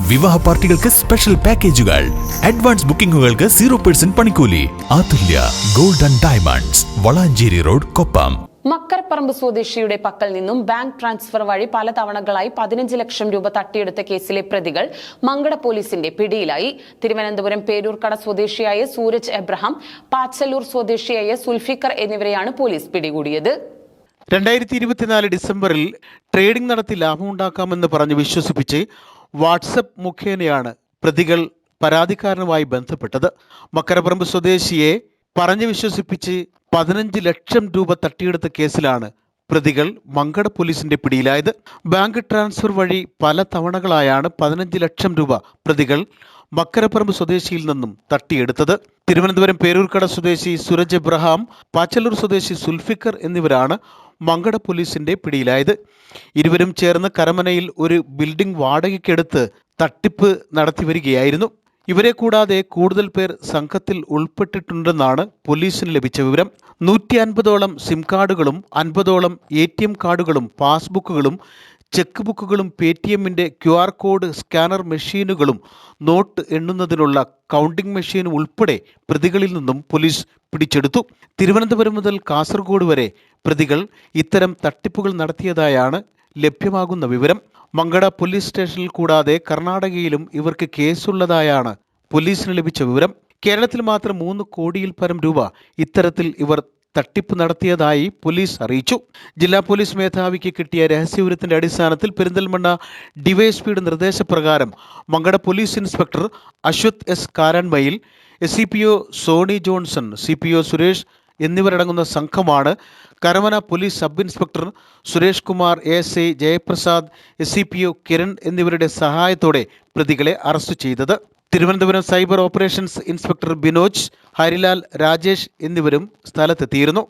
വിവാഹ പാർട്ടികൾക്ക് സ്പെഷ്യൽ പാക്കേജുകൾ, അഡ്വാൻസ് ബുക്കിംഗുകൾക്ക് 0% പണിക്കൂലി. Athulya gold and diamonds, Valanchery road, Koppam. Makkaraparamba സ്വദേശിയുടെ പക്കൽ നിന്നും ബാങ്ക് ട്രാൻസ്ഫർ വഴി പല തവണകളായി 15 ലക്ഷം രൂപ തട്ടിയെടുത്ത കേസിലെ പ്രതികൾ മങ്കട പോലീസിന്റെ പിടിയിലായി. തിരുവനന്തപുരം പേരൂർക്കട സ്വദേശിയായ സൂരജ് എബ്രഹാം, പാച്ചല്ലൂർ സ്വദേശിയായ സുൽഫിക്കർ എന്നിവരെയാണ് പോലീസ് പിടികൂടിയത്. 2024 ഡിസംബറിൽ ട്രേഡിംഗ് നടത്തി ലാഭമുണ്ടാക്കാമെന്ന് പറഞ്ഞ് വിശ്വസിപ്പിച്ച് വാട്സപ്പ് മുഖേനയാണ് പ്രതികൾ പരാതിക്കാരനുമായി ബന്ധപ്പെട്ടത്. മക്കരപ്പറമ്പ് സ്വദേശിയെ പറഞ്ഞു വിശ്വസിപ്പിച്ച് 15 ലക്ഷം രൂപ തട്ടിയെടുത്ത കേസിലാണ് പ്രതികൾ മങ്കട പോലീസിന്റെ പിടിയിലായത്. ബാങ്ക് ട്രാൻസ്ഫർ വഴി പല തവണകളായാണ് 15 ലക്ഷം രൂപ പ്രതികൾ മക്കരപ്പറമ്പ് സ്വദേശിയിൽ നിന്നും തട്ടിയെടുത്തത്. തിരുവനന്തപുരം പേരൂർക്കട സ്വദേശി സൂരജ് എബ്രഹാം, പാച്ചല്ലൂർ സ്വദേശി സുൽഫിക്കർ എന്നിവരാണ് മങ്കട പോലീസിന്റെ പിടിയിലായത്. ഇരുവരും ചേർന്ന് കരമനയിൽ ഒരു ബിൽഡിംഗ് വാടകയ്ക്കെടുത്ത് തട്ടിപ്പ് നടത്തി വരികയായിരുന്നു. ഇവരെ കൂടാതെ കൂടുതൽ പേർ സംഘത്തിൽ ഉൾപ്പെട്ടിട്ടുണ്ടെന്നാണ് പോലീസിന് ലഭിച്ച വിവരം. 150ഓളം സിം കാർഡുകളും 50ഓളം ATM കാർഡുകളും പാസ്ബുക്കുകളും ചെക്ക് ബുക്കുകളും പേടിഎമ്മിന്റെ QR കോഡ് സ്കാനർ മെഷീനുകളും നോട്ട് എണ്ണുന്നതിനുള്ള കൗണ്ടിംഗ് മെഷീനും ഉൾപ്പെടെ പ്രതികളിൽ നിന്നും പോലീസ് പിടിച്ചെടുത്തു. തിരുവനന്തപുരം മുതൽ കാസർഗോഡ് വരെ പ്രതികൾ ഇത്തരം തട്ടിപ്പുകൾ നടത്തിയതായാണ് ലഭ്യമാകുന്ന വിവരം. മങ്കട പോലീസ് സ്റ്റേഷനിൽ കൂടാതെ കർണാടകയിലും ഇവർക്ക് കേസുള്ളതായാണ് പോലീസിന് ലഭിച്ച വിവരം. കേരളത്തിൽ മാത്രം 3 കോടിയിൽ പരം രൂപ ഇത്തരത്തിൽ ഇവർ തട്ടിപ്പ് നടത്തിയതായി പോലീസ് അറിയിച്ചു. ജില്ലാ പോലീസ് മേധാവിക്ക് കിട്ടിയ രഹസ്യവിവരത്തിന്റെ അടിസ്ഥാനത്തിൽ പെരിന്തൽമണ്ണ ഡിവൈഎസ്പിയുടെ നിർദ്ദേശപ്രകാരം Mankada police inspector Ashwath S കാരാൻമയിൽ, SCPO Sony Johnson, CPO Suresh എന്നിവരടങ്ങുന്ന സംഘമാണ് Karamana police sub inspector Suresh Kumar, ASI Jayaprasad, SCPO Kiran എന്നിവരുടെ സഹായത്തോടെ പ്രതികളെ അറസ്റ്റ് ചെയ്തത്. Thiruvananthapuram cyber operations inspector Binoj, Harilal, Rajesh എന്നിവരും സ്ഥലത്തെത്തിയിരുന്നു.